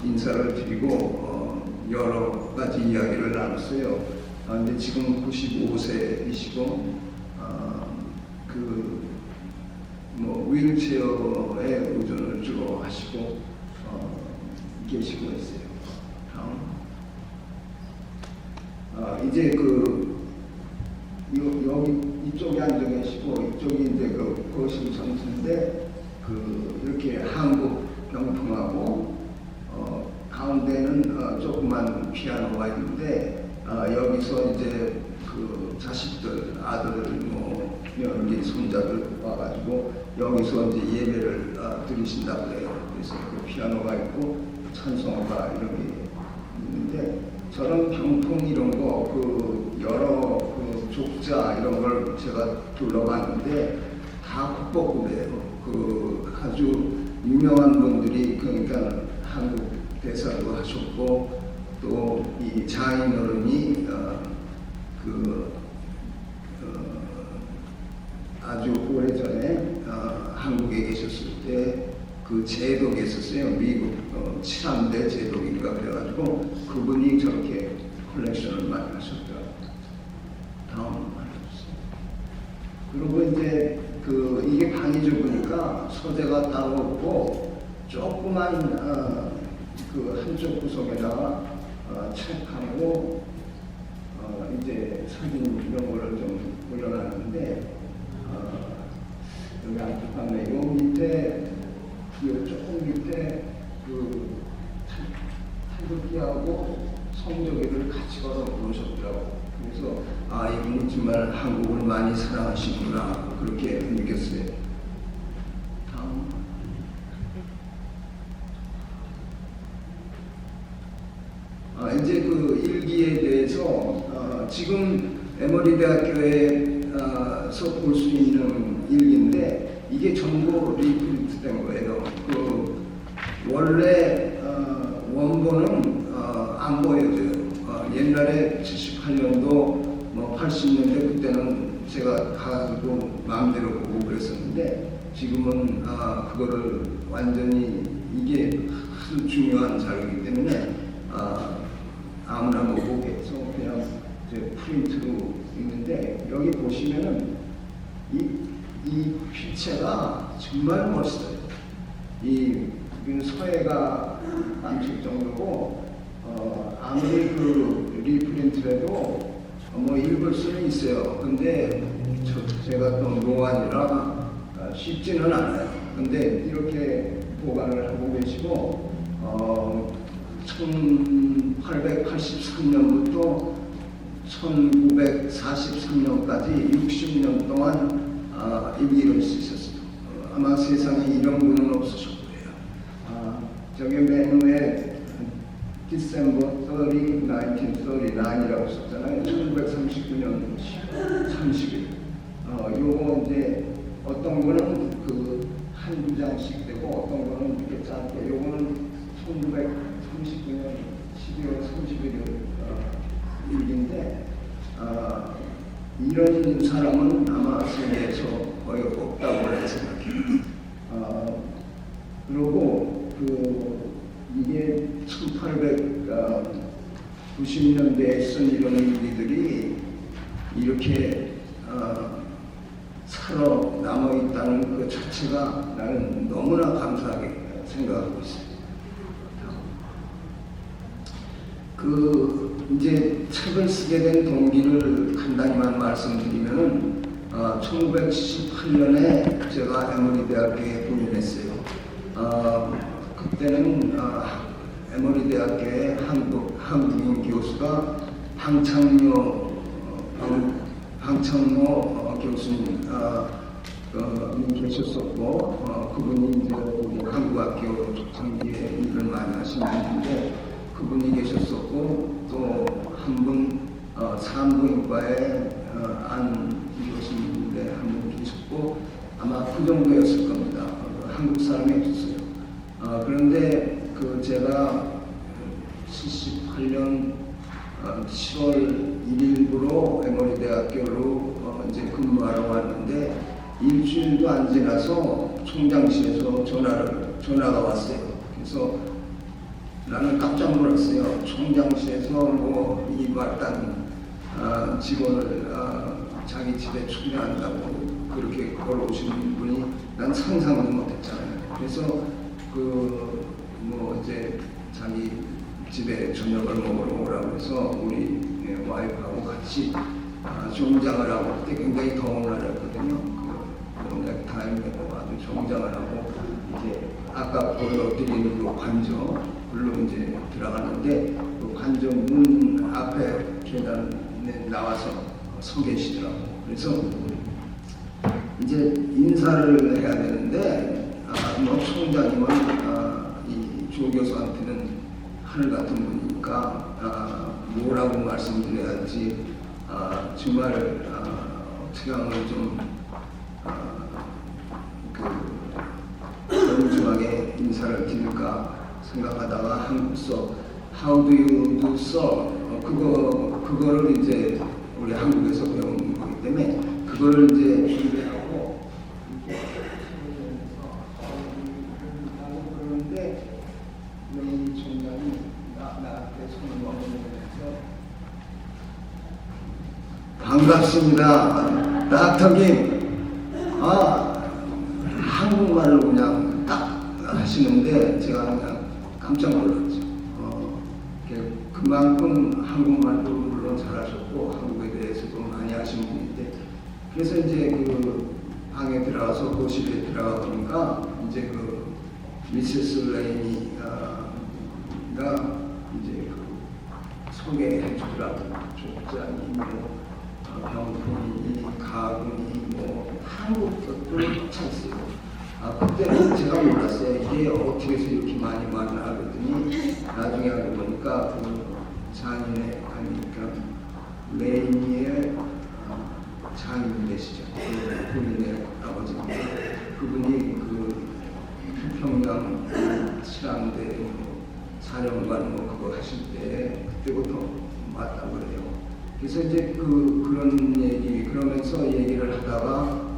인사를 드리고 여러 가지 이야기를 나눴어요. 근데 지금 95세이시고 윌체어에 의존을 주로 하시고 계시고 있어요. 이제 여기 이쪽에 앉아 계시고 이쪽이 이제 거실 전체인데 이렇게 한국 병풍하고 가운데는 조그만 피아노가 있는데 여기서 이제 그 자식들, 아들, 뭐 며느리, 손자들 와가지고 여기서 이제 예배를 드리신다고 해요. 그래서 그 피아노가 있고 찬송가 이런 게 있는데 저런 병풍 이런 거 그 여러 그 족자 이런 걸 제가 둘러봤는데 다 국보급이에요. 그 아주 유명한 분들이 그러니까 한국 대사도 하셨고 또 이 장인 어른이 아주 오래전에 한국에 계셨을 때 그 제독이 있었어요. 미국 칠함대 제독인가 그래가지고 그분이 저렇게 컬렉션을 많이 하셨더라고요. 다음 말해주세요. 그리고 이제 그 이게 방이 좁으니까 서재가 따로 없고 조그만 그 한쪽 구석에다가 책하고 이제 사진 이런 거를 좀 올려놨는데 여기 안타깝네. 요 밑에 요 조금 밑에 그 태극기하고 성조기를 같이 걸어 놓으셨더라고. 그래서 이분이 정말 한국을 많이 사랑하시구나 그렇게 느꼈어요. 다음. 이제 그 일기에 대해서 지금 에머리 대학교에서 볼 수 있는 일기인데 이게 전부 리프린트된 거예요. 그 원래 원본은 안 보여져요. 옛날에 78년도 뭐 80년대 그때는 제가 가지고 마음대로 보고 그랬었는데 지금은 그거를 완전히 이게 아주 중요한 자료이기 때문에 아무나 못 보게 해서 그냥 이제 프린트로 있는데 여기 보시면은 이 필체가 정말 멋있어요. 이 서해가 안쪽 정도고 아무리 그 리프린트라도 뭐 읽을 수는 있어요. 근데 제가 또 노안이라 쉽지는 않아요. 근데 이렇게 보관을 하고 계시고 1883년부터 1943년까지 60년 동안 일기를 쓰셨어요. 아마 세상에 이런 분은 없으실 거예요. 저기 맨 위에 December 30, 1939이라고 썼잖아요. 1939년 30일. 요거 이제 어떤 거는 그 한두 장씩 되고 어떤 거는 이렇게 짧게. 요거는 1939년 12월 31일 일기인데 이런 사람은 아마 세계에서 거의 없다고 생각해요. 그리고 이게 1890년대에 쓴 이런 일기들이 이렇게 살아 남아있다는 그 자체가 나는 너무나 감사하게 생각하고 있어요. 이제 책을 쓰게 된 동기를 간단히만 말씀드리면은 1978년에 제가 에머리 대학교에赴任했어요. 그때는 에머리 대학교의 한국인 교수가 방창모 교수님 계셨었고 그분이 이제 우리 한국학교 장기에 일을 많이 하시는 분인데 그분이 계셨었고 또 한 분 산부인과에 안 교수님인데 한 분 계셨고 아마 그 정도였을 겁니다. 한국 사람이 없었어요. 그런데 제가 78년 10월 1일부로 에머리 대학교로 이제 근무하러 왔는데 일주일도 안 지나서 총장실에서 전화가 왔어요. 그래서 나는 깜짝 놀랐어요. 총장실에서 뭐 이발단 직원을 자기 집에 초대한다고 그렇게 걸어오시는 분이 난 상상도 못했잖아요. 그래서 뭐 이제 자기 집에 저녁을 먹으러 오라고 해서 우리 와이프하고 같이 정장을 하고 그때 굉장히 더운 날이었거든요. 넥타이 메고 아주 정장을 하고 이제 아까 보여드린 그 관저 물론 이제 들어가는데 그 관정문 앞에 계단에 나와서 서 계시더라고. 그래서 이제 인사를 해야 되는데 뭐 총장님은 이 조 교수한테는 하늘 같은 분이니까 뭐라고 말씀드려야지 정말 어떻게 하면 좀 정중하게 인사를 드릴까 생각하다가 한국서 How do you do so? 그거를 이제 우리 한국에서 배운 거기 때문에 그거를 이제 준비하고 그런데 이 총장이 나한테 손을 얹으면서 반갑습니다, 닥터님. 한국말을 그냥 딱 하시는데 제가 그냥 깜짝 놀랐죠. 그만큼 한국말도 물론 잘하셨고 한국에 대해서도 많이 아시는 분인데 그래서 이제 그 방에 들어가서 거실에 들어가 보니까 이제 그 미세스 레이니가 이제 그 소개해 주더라고요. 족장이 뭐 병풍이 가군이 뭐 한국 것도 찾았어요. 그때는 제가 몰랐어요. 이게 어떻게 해서 이렇게 많이 왔나 그랬더니 나중에 알고 보니까 그 장인의 아니니까 레이니의 장인 되시죠. 그 본인의 아버지인데 그분이 그 평양 실황대 사령관 뭐 그거 하실 때 그때부터 맞다고 그래요. 그래서 이제 그런 얘기 그러면서 얘기를 하다가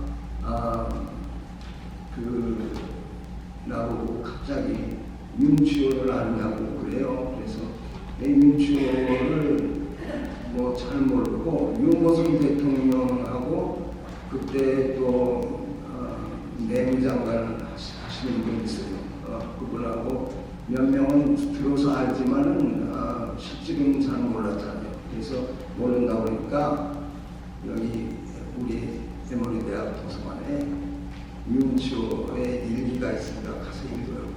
나보고 갑자기 윤치호를 아느냐고 그래요. 그래서 윤치호를 뭐 잘 모르고 윤모선 대통령하고 그때 또 내무장관을 하시는 분이 있어요. 그분하고 몇 명은 들어서 알지만은 실질은 잘 몰랐잖아요. 그래서 모른다 보니까 여기 우리 에머리 대학 도서관에 윤치호의 일기가 있습니다. 가서 읽어요.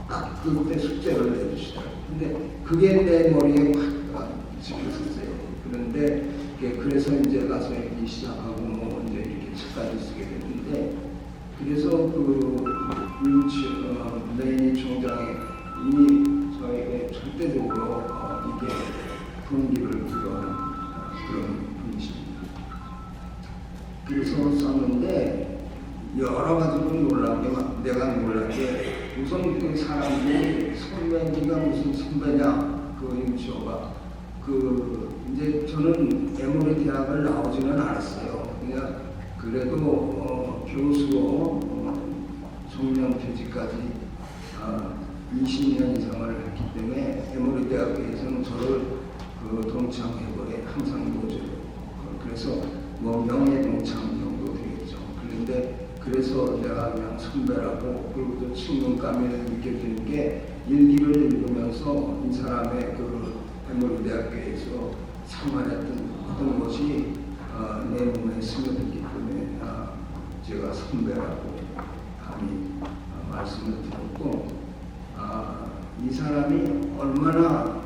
딱 그때 숙제를 내주시더라고요. 근데 그게 내 머리에 확 찍혔었어요. 그런데 그래서 이제 가서 읽기 시작하고 뭐 이제 이렇게 책까지 쓰게 됐는데 그래서 그 윤치호 레이니 총장이 이미 저에게 절대적으로 이게 분기를 부여하는 그런 분이십니다. 그래서 썼는데 여러 가지로 놀란 게 내가 놀란 게 우선 그 사람이 선배니가 무슨 선배냐 그 윤치호가 이제 저는 에머리 대학을 나오지는 않았어요. 그냥 그래도 교수로 정년퇴직까지 20년 이상을 했기 때문에 에머리 대학에서는 저를 동창회고에 항상 모셔요. 그래서 뭐 명예 동창 정도 되겠죠. 그런데 그래서 내가 그냥 선배라고 그리고 또 친근감을 느껴지는 게 일기를 읽으면서 이 사람의 그 에머리 대학교에서 생활했던 어떤 것이 내 몸에 스며들기 때문에 제가 선배라고 감히 말씀을 드렸고 이 사람이 얼마나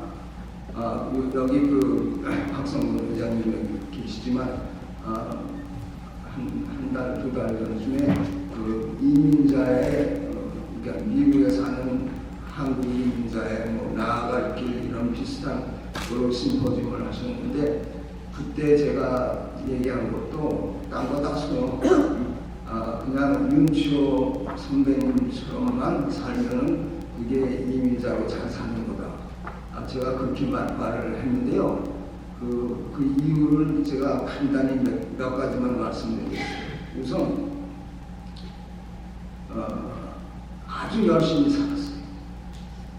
여기 그 박성근 회장님이 계시지만 한 달, 두 달 전쯤에 그 이민자의 그러니까 미국에 사는 한국 이민자의 뭐 나아갈 길 이런 비슷한 그런 심포지엄을 하셨는데 그때 제가 얘기한 것도 딴 거 다 소용 그냥 윤치호 선배님처럼만 살면은 그게 이민자로 잘 사는 거다. 제가 그렇게 말을 했는데요. 그 이유를 제가 간단히 몇 가지만 말씀드리겠습니다. 우선 아주 열심히 살았어요.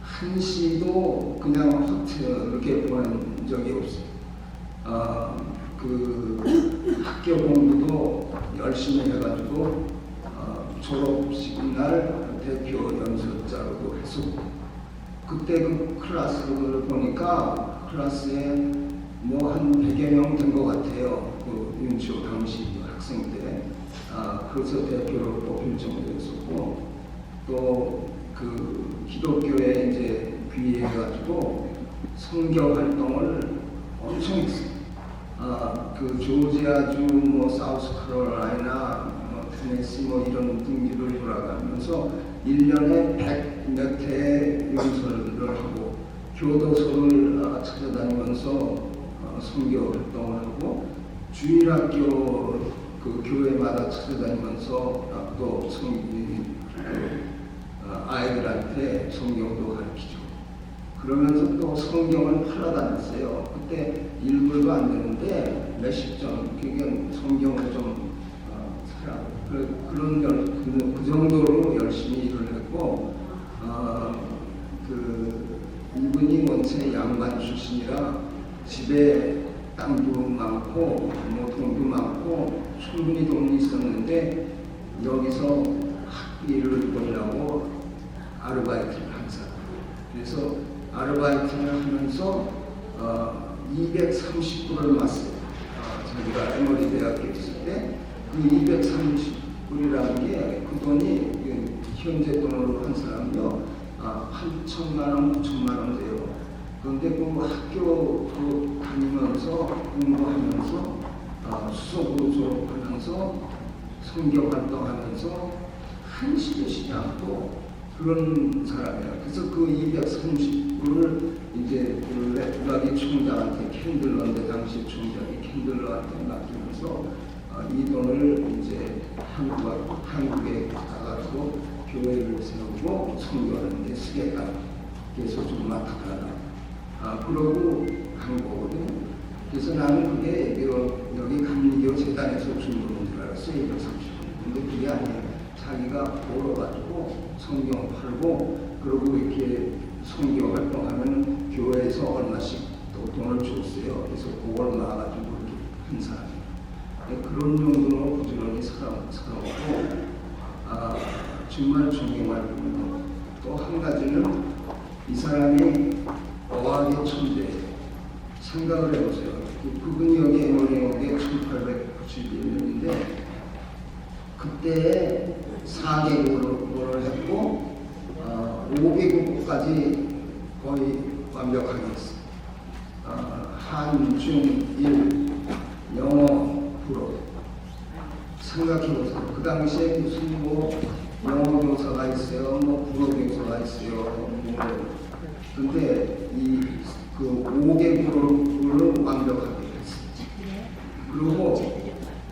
한시도 그냥 이렇게 보낸 적이 없어요. 그 학교 공부도 열심히 해가지고 졸업식 날 대표 연설자로도 했었고 그때 그 클래스를 보니까 클래스에 뭐 한 100여 명 된 것 같아요. 그 윤치호 당시 학생 때. 그래서 대표로 뽑힐 정도였었고 또 그 기독교에 이제 귀해가지고 선교 활동을 엄청 했어요. 그 조지아주, 뭐 사우스캐롤라이나, 뭐 테네시 뭐 이런 등지를 돌아가면서 1년에 100몇 회의 연설을 하고 교도소를 찾아다니면서 선교 활동을 하고 주일학교 그 교회마다 찾아다니면서 또 아이들한테 성경도 가르치죠. 그러면서 또 성경을 팔아 다녔어요. 그때 1불도 안 되는데 몇십 점, 그게 성경을 좀 사라. 그 정도로 열심히 일을 했고, 이분이 원체 양반 출신이라 집에 땅도 많고, 뭐 돈도 많고, 충분히 돈이 있었는데, 여기서 학비를 벌려고 아르바이트를 한 사람. 그래서 아르바이트를 하면서 230불을 맞어요. 자기가 에머리 대학교에 있을 때 그 230불이라는 게 그 돈이 현재 돈으로 한 사람이요 8천만 원, 9천만 원 돼요. 그런데 그 학교 다니면서 공부하면서 수석으로 졸업하면서 선교 활동하면서 한시도 쉬지 않고 그런 사람이에요. 그래서 그 230불을 이제 그 레프가기 총장한테 캔들러인데 당시 총장이 캔들러한테 맡기면서 이 돈을 이제 한국에 가가지고 교회를 세우고 선교하는 데 쓰겠다. 그래서 좀 맡아가라. 그러고 한 거거든요. 그래서 나는 그게 여기 감리교 재단에서 준 돈인 줄 알았어요. 230불. 근데 그게 아니에요. 자기가 벌어가지고 성경 팔고 그러고 이렇게 선교 활동하면 교회에서 얼마씩 또 돈을 줬어요. 그래서 그걸 모아가지고 이렇게 한 사람이에요. 그런 정도로 부지런히 살아왔고 정말 존경하고 또 한 가지는 이 사람이 어학의 천재예요. 생각을 해보세요. 그분이 여기 에머리에 온 게 1891년인데 그때 4개국어를 했고 5개국까지 거의 완벽하게 했어요. 한, 중, 일, 영어, 불어. 생각해보세요. 그 당시에 무슨 뭐 영어 교사가 있어요, 뭐 불어 교사가 있어요. 근데 그 5개국어를 완벽하게 했어요. 그리고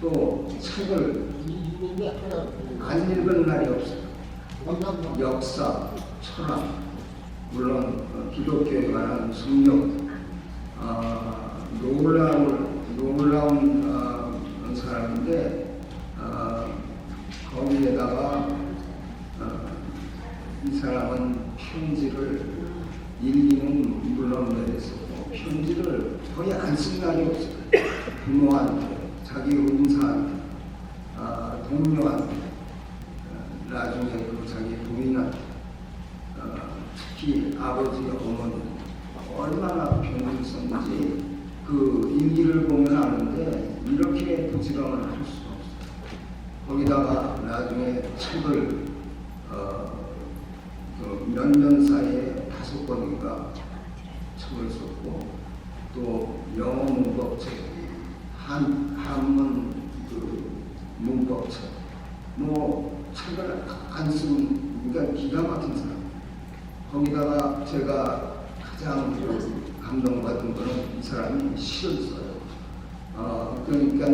또 책을 안 읽은 날이 없어요. 역사, 철학, 물론 기독교에 관한 성경, 놀라운 사람인데 거기에다가 이 사람은 편지를 읽기는 물론 내렸었고 편지를 거의 안 쓴 날이 없어요. 부모한테, 자기 의사한테, 동료한테, 나중에 그 자기 부인한테, 특히 아버지, 어머니 얼마나 편지를 썼는지 그 일기를 보면 아는데 이렇게 부지런을 할 수가 없어요. 거기다가 나중에 책을 몇 년 사이에 5권인가 책을 썼고 또 영어 문법책, 한문 그 문법책, 뭐 책을 안 쓴 그러니까 기가 막힌 사람. 거기다가 제가 가장 감동받은 거는 이 사람이 시를 써요. 그러니까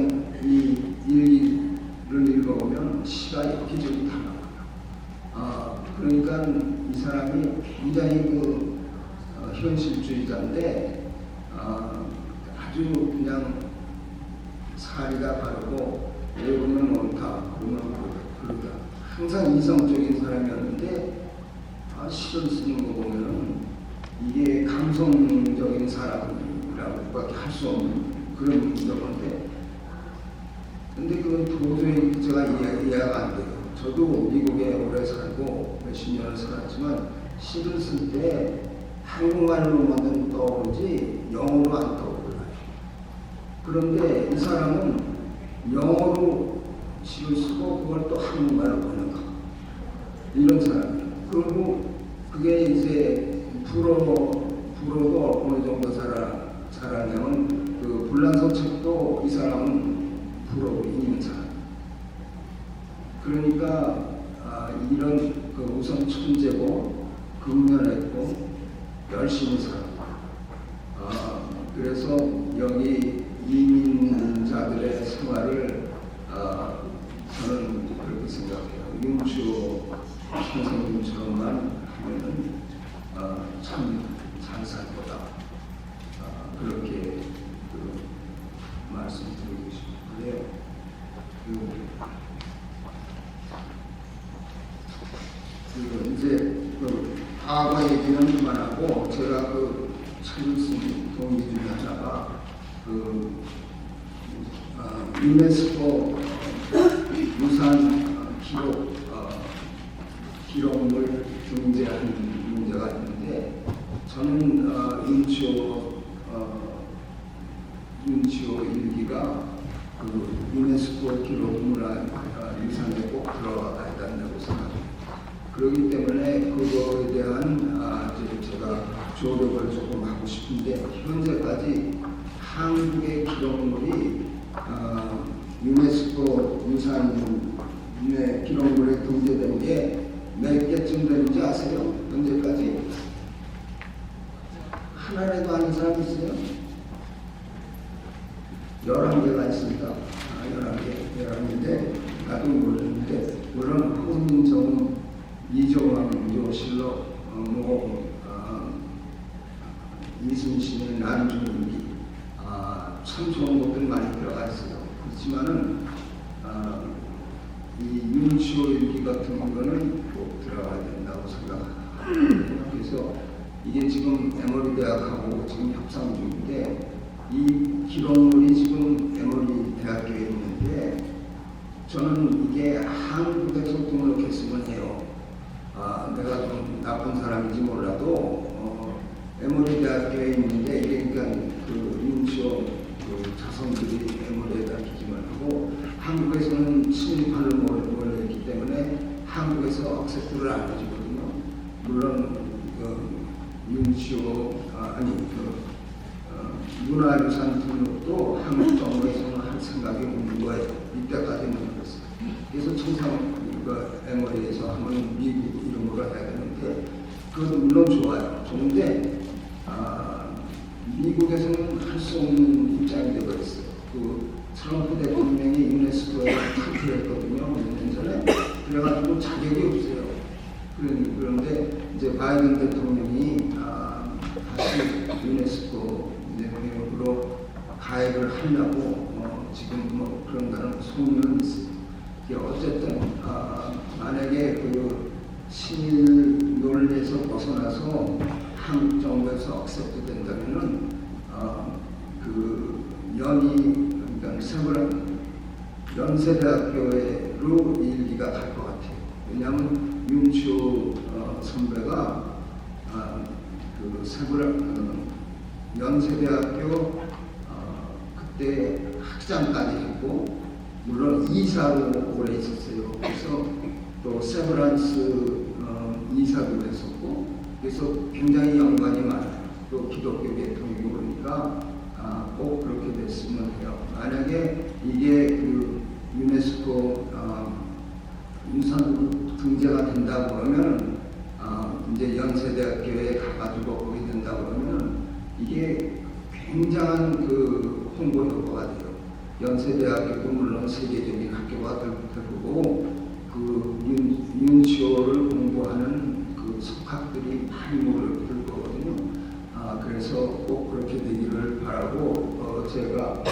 이 일기를 읽어보면 시가 여기저기 다 나와요. 그러니까 이 사람이 굉장히 현실주의자인데 아주 그냥 사리가 바르고 외우면 옳다, 그러면 그러다. 항상 이성적인 사람이었는데 시를 쓰는 거 보면은 이게 감성적인 사람이라고밖에 할 수 없는 그런 건데, 근데 그건 도저히 제가 이해가 안 돼요. 저도 미국에 오래 살고 몇십 년을 살았지만 시를 쓸 때 한국말로만 떠오르지 영어로 안 떠올라요. 그런데 이 사람은 영어로 시를 쓰고 그걸 또 한국말로 번역하고 이런 사람이에요. 그리고 그게 이제 불어도 어느 정도 잘하냐면 그 불란서 책도 이 사람은 불어고 읽는 사람. 그러니까 이런 그 우선 천재고 근면했고 열심히 살았고 그래서 여기 이민자들의 생활을 저는 그렇게 생각해요. 윤주호 선생님처럼만 하면은 참 잘 살 거다. 그렇게 말씀드리고 싶은데 이제 과거 얘기는 그만하고 제가 책을 쓴 동기 중에 하나가 유네스코 유산 기록물 등재하는 문제가 있는데 저는 윤치호 일기가 유네스코 기록문화 유산에 꼭 들어가야 된다고 생각합니다. 그렇기 때문에 그거에 대한 제가 조력을 조금 하고 싶은데 현재까지 한국의 기록물이 유네스코 유산의 기록물에 등재된 게 몇 개쯤 되는지 아세요? 현재까지? 하나라도 아는 사람 있어요? 11개가 있습니다. 11개인데 나도 모르는데 물론 홍민정, 이종왕, 요실록, 이순신의 난중일기 참 좋은 것들 많이 들어가 있어요. 그렇지만은 이 윤치호 일기 같은 거는 꼭 들어가야 된다고 생각합니다. 그래서 이게 지금 에머리 대학하고 지금 협상 중인데 이 기록물이 지금 에머리 대학교에 있는데 저는 이게 한국에서 등록했으면 해요. 내가 좀 나쁜 사람인지 몰라도 에머리 대학교에 있는데 이게 그러니까 윤치호 자손들이 에머리에다 기증을 하고 한국에서는 침입하는 몰려있기 때문에 한국에서 억셉트를 안 해주거든요. 물론 윤치호 문화유산 등록도 한국 정부에서는 할 생각이 없는 거예요. 이때까지는 그랬어요. 그래서 청상 에머리에서 하면 미국 이런 걸 해야 되는데 그건 물론 좋아요. 좋은데 미국에서는 할 수 없는 입장이 되어버렸어요. 트럼프 대통령이 유네스코에 투표했거든요. 몇 년 전에. 그래가지고 자격이 없어요. 그런데 이제 바이든 대통령이 다시 유네스코 내부로 가입을 하려고 지금 뭐 그런다는 소문은 있어요. 어쨌든 만약에 친일 논리에서 벗어나서 한국 정부에서 억셉트 된다면은 그러니까 세브란 연세대학교로 일기가 갈 것 같아요. 왜냐하면 윤치호 선배가 세브란 연세대학교 그때 학장까지 했고 물론 이사로 오래 있었어요. 그래서 또 세브란스 이사도 했었고 그래서 굉장히 연관이 많아요. 또 기독교 계통이고 그러니까 꼭 그렇게 됐으면 해요. 만약에 이게 유네스코 유산으로 등재가 된다 그러면 이제 연세대학교에 가가지고 거기 된다 그러면 이게 굉장한 홍보 효과가 돼요. 연세대학교도 물론 세계적인 학교가 될 거고 윤치호를 공부하는 석학들이 많이 몰려들 거거든요. 그래서 꼭 그렇게 되기를 바라고 제가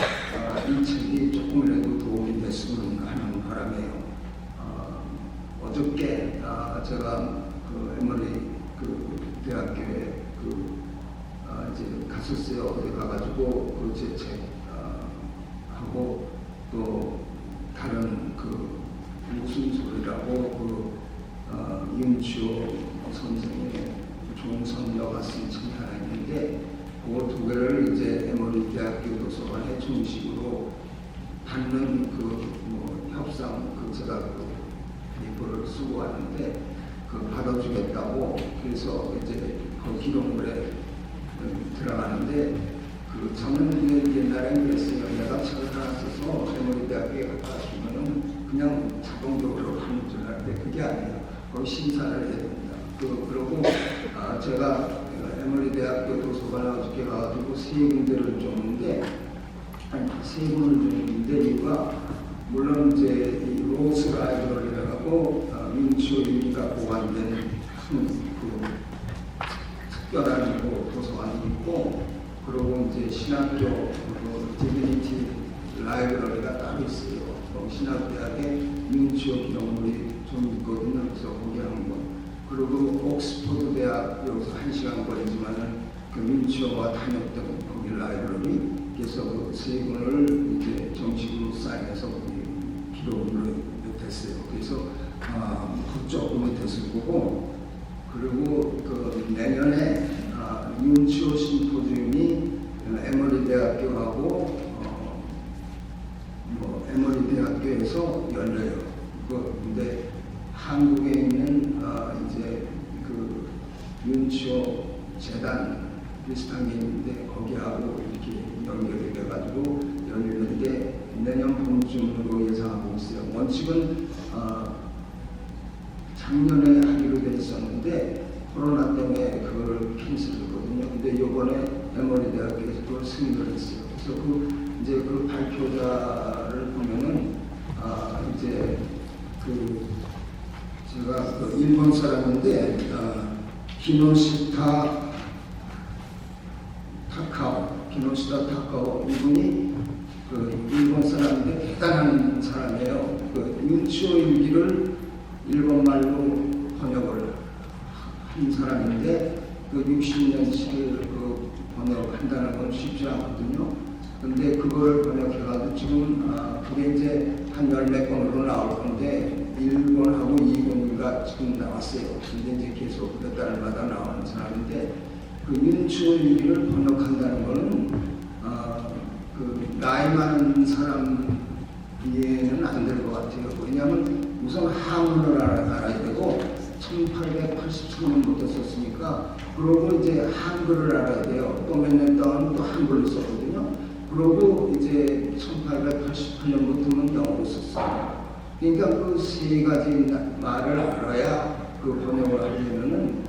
이 책이 조금이라도 도움이 됐으면 하는 바람이에요. 어저께 제가 에머리 대학교에 이제 갔었어요. 어디 가가지고 제 책 하고 또 다른 무슨 소리라고 윤치호 선생님의 종선녀가 쓴 책이 하나 있는데 그 두 개를 이제 에머리 대학교 도서관에 정식으로 받는 협상 제가 페이퍼를 쓰고 왔는데 받아주겠다고 그래서 이제 그 기록물에 들어가는데 저는 옛날에 그랬어요. 내가 책을 하나 써서 에머리 대학교에 갖다 주면은 그냥 자동적으로 하는 줄 알았는데 그게 아니에요. 거기 심사를 해야 됩니다. 그리고 제가 에머리 대학교 도서관에 어저께 가가지고 세 군데를 줬는데 세 군을 줬는데 이유가 물론 이제 이 로스 라이브러리라고 민초 유기가 보관된 그 특별한 도서관이 있고 그리고 이제 신학교 디비니티 라이브러리가 따로 있어요. 신학대학에 민초 기록물이 좀 있거든요. 그래서 거기 한 번. 그리고 옥스퍼드 대학 여기서 1시간 거리지만은 그 민초가 다녔던 거기 라이브러리 그래서 그 세 권을 이제 정식으로 사인해서 기록으로 됐어요. 그래서 그쪽 밑에서 보고 그리고 그 내년에 윤치호 심포지움이 에머리 대학교하고 에머리 대학교에서 열려요. 근데 한국에 있는 이제 그 윤치호 재단 비슷한 게 있는데 거기하고 이렇게 연결이 돼가지고 열리는데 내년 봄쯤으로 예상하고 있어요. 원칙은 작년에 하기로 돼 있었는데 코로나 때문에 그걸 캔슬했거든요. 근데 이번에 에머리 대학교에서 그걸 승인을 했어요. 그래서 이제 그 발표자를 보면은 이제 제가 일본 사람인데 기노시타 타카오 이분이 일본 사람인데 대단한 사람이에요. 윤치호 일기를 일본말로 번역을 한 사람인데 60년씩을 번역한다는 건 쉽지 않거든요. 근데 그걸 번역해가지고 지금 그게 이제 한 10몇 권으로 나올 건데 1권하고 2권가 지금 나왔어요. 근데 이제 계속 몇 달마다 나오는 사람인데 윤치호 일기를 번역한다는 거는 나이 많은 사람 이해는 안 될 것 같아요. 왜냐하면 우선 한문을 알아야 되고 1883년부터 썼으니까 그러고 이제 한글을 알아야 돼요. 또 몇 년 동안 또 한글로 썼거든요. 그러고 이제 1888년부터는 영어로 썼어요. 그러니까 그 세 가지 말을 알아야 그 번역을 하려면은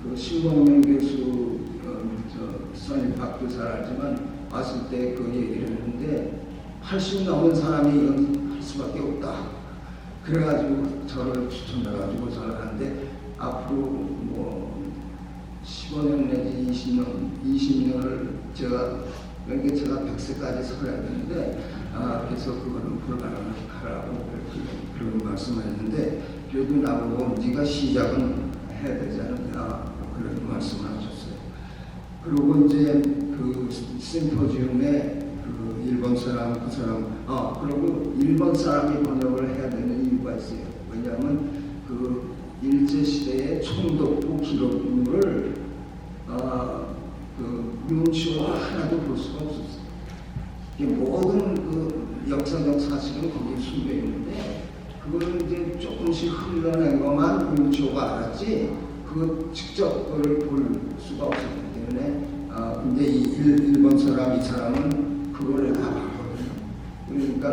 그 신봉명 교수 선임박도 잘 알지만 왔을 때 그 얘기를 했는데 80 넘은 사람이 이건 할 수밖에 없다. 그래가지고 저를 추천해가지고 저를 하는데 앞으로 15년 내지 20년을 제가 100세까지 살아야 되는데 그래서 그거는 불가능하라고 그런 말씀을 했는데 그래도 나보고 네가 시작은 해야 되지 않느냐 그런 말씀을 하셨어요. 그리고 이제 그 심포지움에 그 일본 사람 그 사람 그리고 일본 사람이 번역을 해야 되는 이유가 있어요. 왜냐하면 그 일제 시대의 총독부 기록물을 그 윤치호가 하나도 볼 수가 없었어요. 모든 그 역사적 사실은 거기에 숨겨 있는데 그거는 이제 조금씩 흘러낸 것만 윤치호가 알았지 그거 직접 그걸 볼 수가 없었기 때문에 근데 이 일본 사람 이 사람은 그거를 다 봤거든요. 그러니까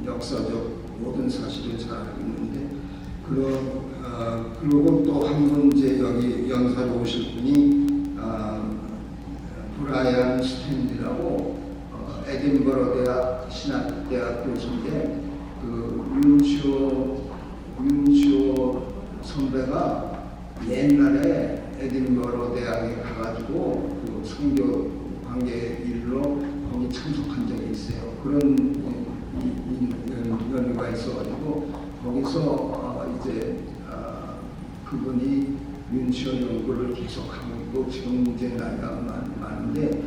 역사적 모든 사실을 잘 알고 있는데 그리고 또 한 분 이제 여기 연사로 오실 분이 브라이언 스탠리라고 에딘버러 대학 신학대학 교수인데 그 윤치호 선배가 옛날에 에딘버러 대학에 가가지고 그 선교 관계 일로 거기 참석한 적이 있어요. 그런 연유가 있어가지고 거기서 이제 그분이 윤치호 연구를 계속하고 있고 지금 이제 나이가 많은데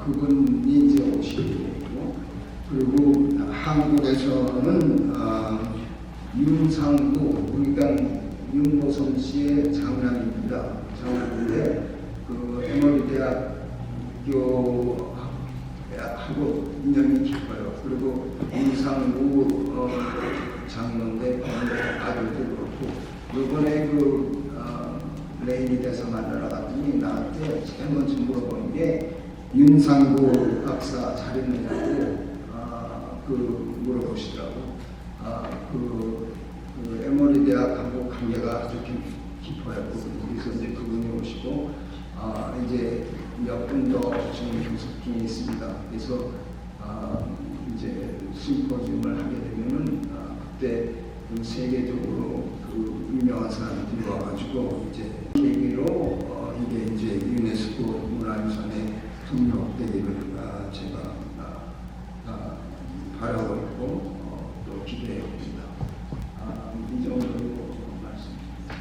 그분이 이제 오시고 그리고 한국에서는 윤상구 그러니까 윤보선 씨의 장남입니다. 장남인데 그 에머리 대학교하고 인연이 깊어요. 그리고 윤상구 장로인데 아들도 그렇고 이번에 그 레인이 돼서 만나러 갔더니 나한테 제일 먼저 물어보는 게 윤상구 박사 잘 있느냐고 물어보시더라고. 그 에모리 대학하고 관계가 아주 깊어요. 그래서 이제 그분이 오시고 이제 몇 분 더 지금 교섭 중에 있습니다. 그래서 이제 심포지움을 하게 되면은 그때 그 세계적으로 그 유명한 사람들이 와가지고 이제 계기로 이게 이제 유네스코 문화유산에 등록되기를 제가 바라고 있고 또 기대해 봅니다. 이 정도로 말씀드립니다.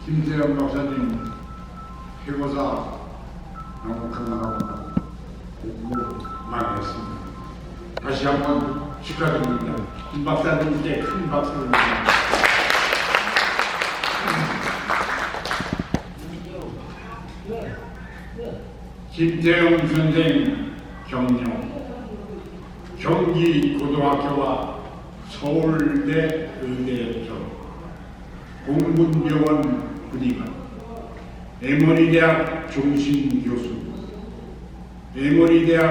김태형 박사님 회고사 너무 건강하고 공부 많이 했습니다. 다시 한번 축하드립니다. 김 박사님께 큰 박수를 드립니다. 김태형 선생 경력 경기 고등학교와 서울대 의대 졸업 공군병원 군의관, 에머리대학 종신교수, 에머리대학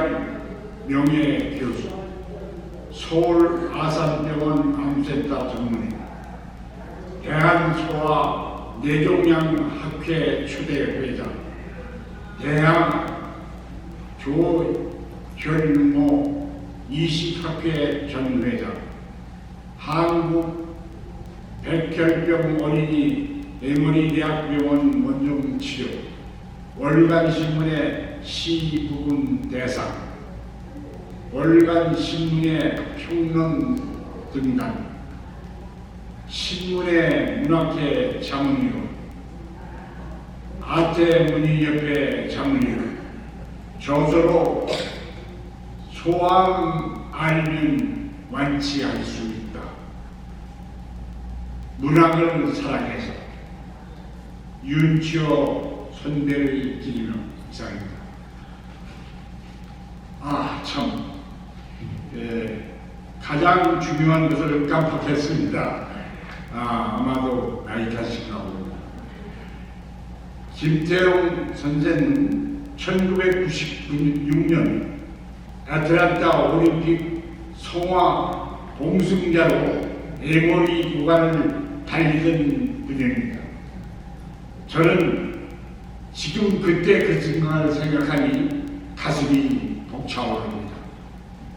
명예교수, 서울 아산병원 암센터 전문의, 대한소아 뇌종양학회 초대회장, 대한 조현모 이식학회 전회장, 한국 백혈병 어린이 에머리대학병원 원정치료, 월간신문의 시부분 대상, 월간신문의 평론 등단, 신문의 문학회 자문위원, 아태문의협회 자문위원, 저서로 소왕 알면 완치할 수 있다. 문학을 사랑해서 윤치호 선배를 기리는 이상입니다. 참 가장 중요한 것을 깜빡했습니다. 아마도 나이 탓인가고. 김태용 선생은 1996년 애틀란타 올림픽 성화 봉승자로 에머리 구간을 달리던 분입니다. 저는 지금 그때 그 순간을 생각하니 가슴이 벅차오릅니다.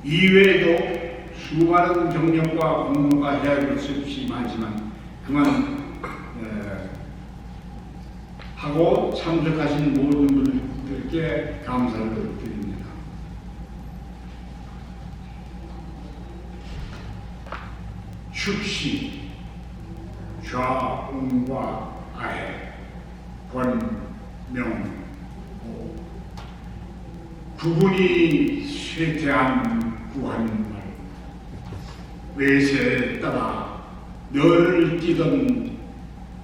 이외에도 수많은 경력과 공로가 헤아릴 수 없이 많지만 그만 하고 참석하신 모든 분들께 감사를 드립니다. 축시, 좌웅과 아해, 권명호, 구분이 쇠퇴한 구한말, 외세에 따라 너를 뛰던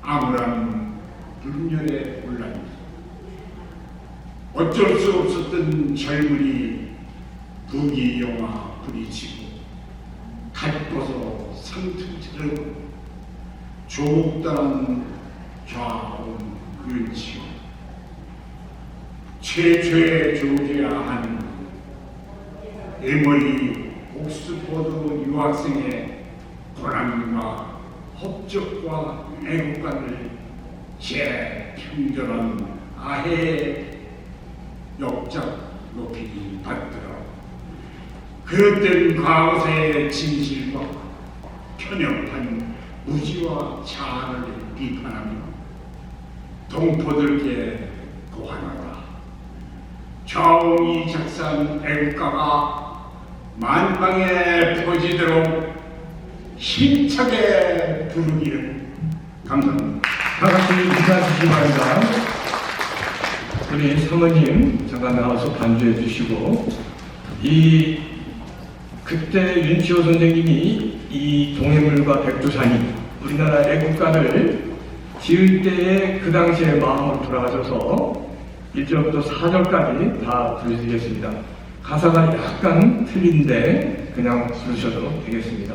암울한 불멸의 혼란, 어쩔 수 없었던 젊은이 부귀영화 부리치고 갓벗어 상투처럼 조국다란 좌우 윤치고 최초의 조제야한 에머리 옥스퍼드 유학생의 고난과 업적과 애국감을 재평전한 아해의 역작 높이 받더라. 그릇된 과거사의 진실과 편협한 무지와 자아를 비판하며 동포들께 고하노라. 좌웅이 작사한 애국가가 만방에 퍼지도록 힘차게 부르기를. 감사합니다. 다 같이 인사 주시기 바랍니다. 우리 사모님 잠깐 나와서 반주해 주시고, 그때 윤치호 선생님이 이 동해물과 백두산이 우리나라 애국가를 지을 때의 그 당시의 마음으로 돌아가셔서 1절부터 4절까지 다 불러드리겠습니다. 가사가 약간 틀린데 그냥 부르셔도 되겠습니다.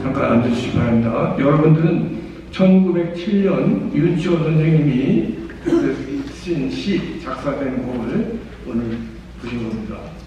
잠깐 앉으시기 바랍니다. 여러분들은 1907년 윤치호 선생님이 쓴 시 작사된 곡을 오늘 부신 겁니다.